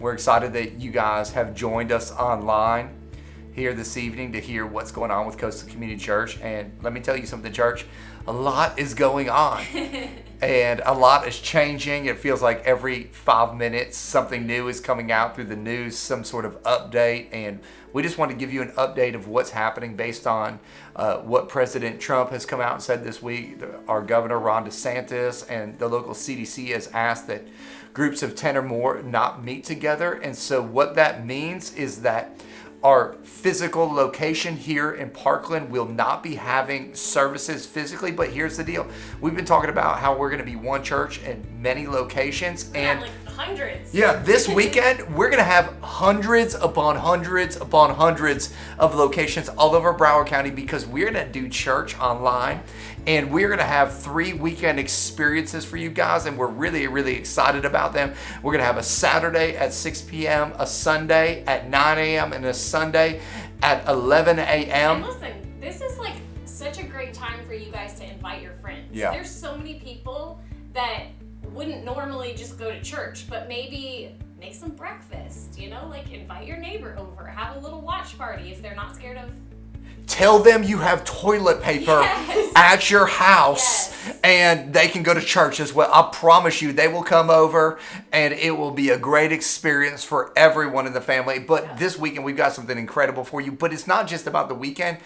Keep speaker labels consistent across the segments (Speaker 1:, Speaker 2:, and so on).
Speaker 1: We're excited that you guys have joined us online here this evening to hear what's going on with Coastal Community Church. And let me tell you something, church, a lot is going on and a lot is changing. It feels like every 5 minutes something new is coming out through the news, some sort of update. And we just want to give you an update of what's happening based on what President Trump has come out and said this week. Our Governor Ron DeSantis and the local CDC has asked that groups of 10 or more not meet together. And so what that means is that our physical location here in Parkland will not be having services physically, but here's the deal. We've been talking about how we're going to be one church in many locations. And
Speaker 2: like hundreds.
Speaker 1: Yeah, this weekend, we're going to have hundreds upon hundreds upon hundreds of locations all over Broward County because we're going to do church online. And we're going to have 3 weekend experiences for you guys, and we're really, really excited about them. We're going to have a Saturday at 6 p.m., a Sunday at 9 a.m., and a Sunday at 11 a.m.
Speaker 2: And listen, this is like such a great time for you guys to invite your friends.
Speaker 1: Yeah.
Speaker 2: There's so many people that wouldn't normally just go to church, but maybe make some breakfast, like invite your neighbor over, have a little watch party if they're not scared of.
Speaker 1: Tell them you have toilet paper at your house and they can go to church as well. I promise you they will come over and it will be a great experience for everyone in the family. But this weekend we've got something incredible for you. But it's not just about the weekend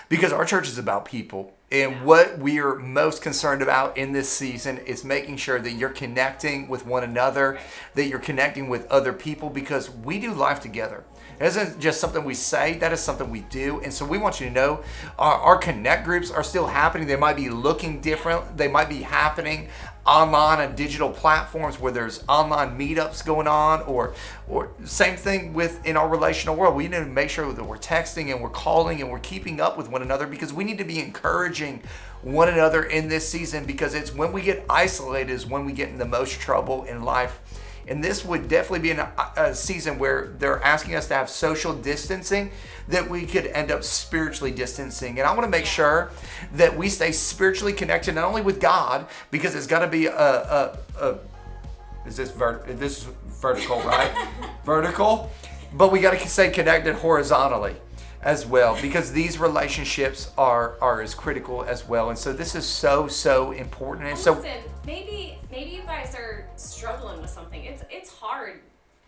Speaker 1: because our church is about people. And what we are most concerned about in this season is making sure that you're connecting with one another, that you're connecting with other people because we do life together. It isn't just something we say, that is something we do. And so we want you to know our connect groups are still happening. They might be looking different. They might be happening online and digital platforms where there's online meetups going on or same thing in our relational world. We need to make sure that we're texting and we're calling and we're keeping up with one another because we need to be encouraging one another in this season because it's when we get isolated is when we get in the most trouble in life. And this would definitely be a season where they're asking us to have social distancing, that we could end up spiritually distancing. And I want to make sure that we stay spiritually connected, not only with God, because it's got to be this is vertical, right? Vertical. But we got to stay connected horizontally as well, because these relationships are as critical as well. And so this is so important. And so
Speaker 2: listen, maybe you guys are struggling with something. It's hard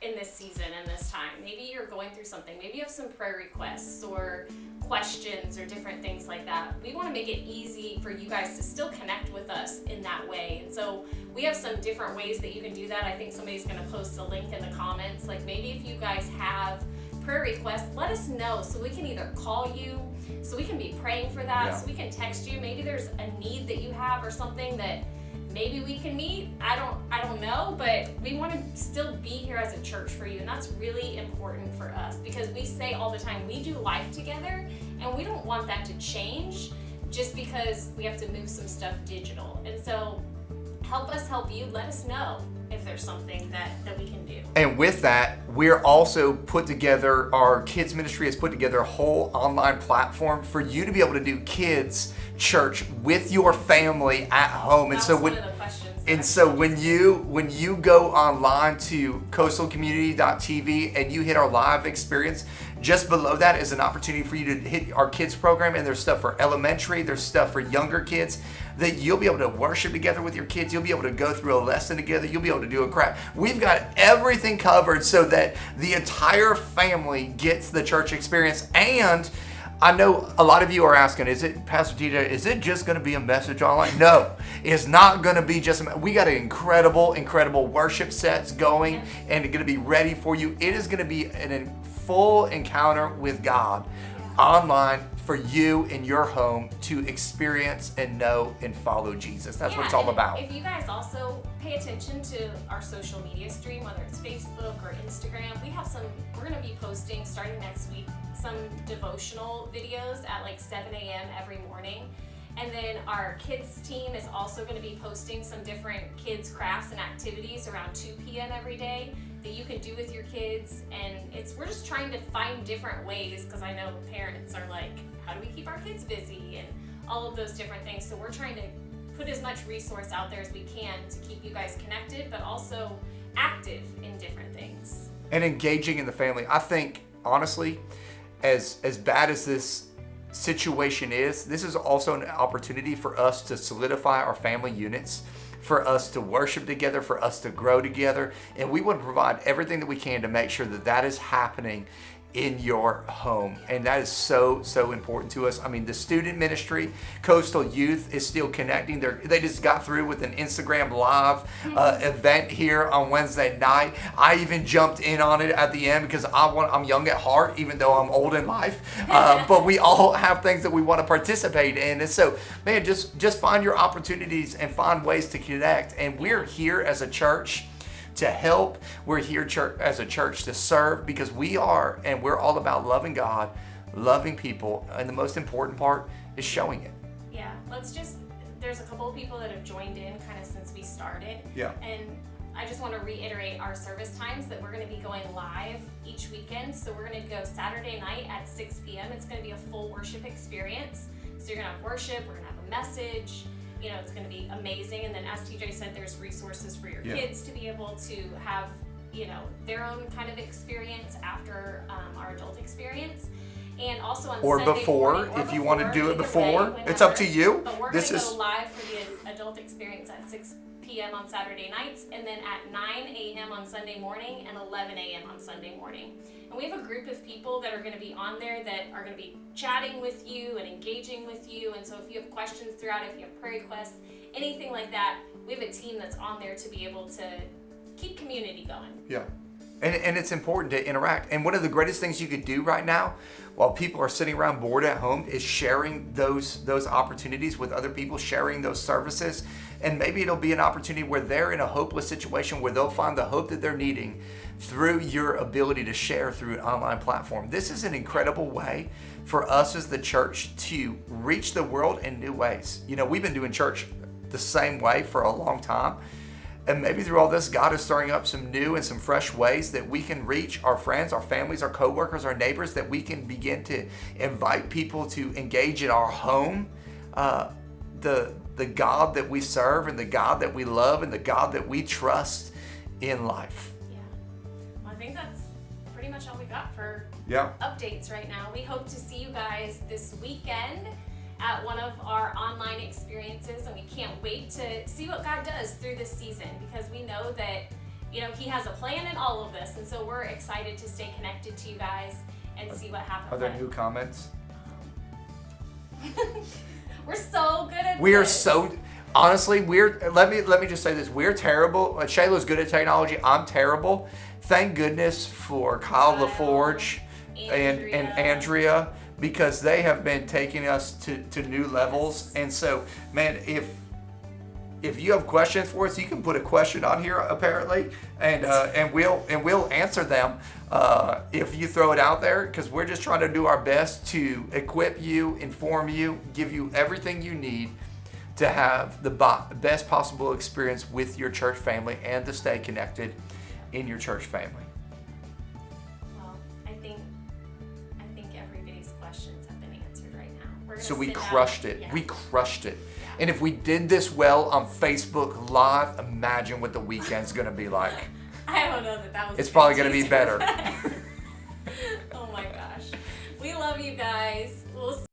Speaker 2: in this season and this time. Maybe you're going through something. Maybe you have some prayer requests or questions or different things like that. We want to make it easy for you guys to still connect with us in that way. And so we have some different ways that you can do that. I think somebody's going to post a link in the comments. Like maybe if you guys have prayer requests, let us know so we can either call you, so we can be praying for that, so we can text you. Maybe there's a need that you have or something that maybe we can meet. I don't know, but we want to still be here as a church for you, and that's really important for us because we say all the time we do life together, and we don't want that to change just because we have to move some stuff digital. And so help us help you. Let us know if there's something that we can do.
Speaker 1: And with that, we're also our kids ministry has put together a whole online platform for you to be able to do kids church with your family at home.
Speaker 2: And so one of the questions.
Speaker 1: And so when you go online to coastalcommunity.tv and you hit our live experience, just below that is an opportunity for you to hit our kids program, and there's stuff for elementary, there's stuff for younger kids that you'll be able to worship together with your kids. You'll be able to go through a lesson together. You'll be able to do a craft. We've got everything covered so that the entire family gets the church experience. And I know a lot of you are asking, Pastor TJ, is it just going to be a message online? No, it's not going to be just we got an incredible worship sets going and it's going to be ready for you. It is going to be a full encounter with God online for you in your home to experience and know and follow Jesus. That's what it's all about.
Speaker 2: If you guys also pay attention to our social media stream, whether it's Facebook or Instagram, we're going to be posting starting next week some devotional videos at like 7 a.m. every morning. And then our kids team is also going to be posting some different kids crafts and activities around 2 p.m. every day that you can do with your kids. And we're just trying to find different ways, because I know parents are like, how do we keep our kids busy and all of those different things. So we're trying to put as much resource out there as we can to keep you guys connected, but also active in different things.
Speaker 1: And engaging in the family. I think, honestly, as bad as this situation is, this is also an opportunity for us to solidify our family units, for us to worship together, for us to grow together. And we want to provide everything that we can to make sure that that is happening in your home. And that is so important to us. I mean, the student ministry, Coastal Youth, is still connecting. They just got through with an Instagram live event here on Wednesday night. I even jumped in on it at the end because I'm young at heart, even though I'm old in life. But we all have things that we want to participate in. And so, man, just find your opportunities and find ways to connect. And we're here as a church to help. We're here as a church to serve, because we're all about loving God, loving people, and the most important part is showing it.
Speaker 2: Yeah, there's a couple of people that have joined in kind of since we started.
Speaker 1: Yeah.
Speaker 2: And I just want to reiterate our service times, that we're going to be going live each weekend. So we're going to go Saturday night at 6 p.m. It's going to be a full worship experience. So you're going to have worship, we're going to have a message. It's going to be amazing. And then, as TJ said, there's resources for your kids to be able to have, their own kind of experience after our adult experience. And also on
Speaker 1: or
Speaker 2: Sunday
Speaker 1: before,
Speaker 2: morning,
Speaker 1: if you want to do it before,
Speaker 2: way,
Speaker 1: it's up to you.
Speaker 2: But we're going to go live for the adult experience at 6 p.m. on Saturday nights, and then at 9 a.m. on Sunday morning and 11 a.m. on Sunday morning. And we have a group of people that are going to be on there that are going to be chatting with you and engaging with you. And so if you have questions throughout, if you have prayer requests, anything like that, we have a team that's on there to be able to keep community going.
Speaker 1: Yeah. And it's important to interact. And one of the greatest things you could do right now, while people are sitting around bored at home, is sharing those opportunities with other people, sharing those services. And maybe it'll be an opportunity where they're in a hopeless situation, where they'll find the hope that they're needing through your ability to share through an online platform. This is an incredible way for us as the church to reach the world in new ways. We've been doing church the same way for a long time. And maybe through all this, God is stirring up some new and some fresh ways that we can reach our friends, our families, our coworkers, our neighbors, that we can begin to invite people to engage in our home, the God that we serve and the God that we love and the God that we trust in life.
Speaker 2: Yeah. Well, I think that's pretty much all we got for updates right now. We hope to see you guys this weekend at one of our online experiences, and we can't wait to see what God does through this season, because we know that He has a plan in all of this, and so we're excited to stay connected to you guys and see what happens.
Speaker 1: Are there new comments?
Speaker 2: We're so good at
Speaker 1: We are
Speaker 2: this.
Speaker 1: so honestly, let me just say this. We're terrible. Shayla's good at technology. I'm terrible. Thank goodness for Kyle LaForge and Andrea, because they have been taking us to new levels. And so, man, if you have questions for us, you can put a question on here apparently, and we'll answer them if you throw it out there, because we're just trying to do our best to equip you, inform you, give you everything you need to have the best possible experience with your church family and to stay connected in your church family.
Speaker 2: Well, I think everybody's questions have been answered right now.
Speaker 1: So we crushed it.
Speaker 2: Yeah.
Speaker 1: We crushed it. And if we did this well on Facebook Live, imagine what the weekend's going to be like.
Speaker 2: I don't know that was.
Speaker 1: It's probably going to be better.
Speaker 2: Oh my gosh. We love you guys. We'll see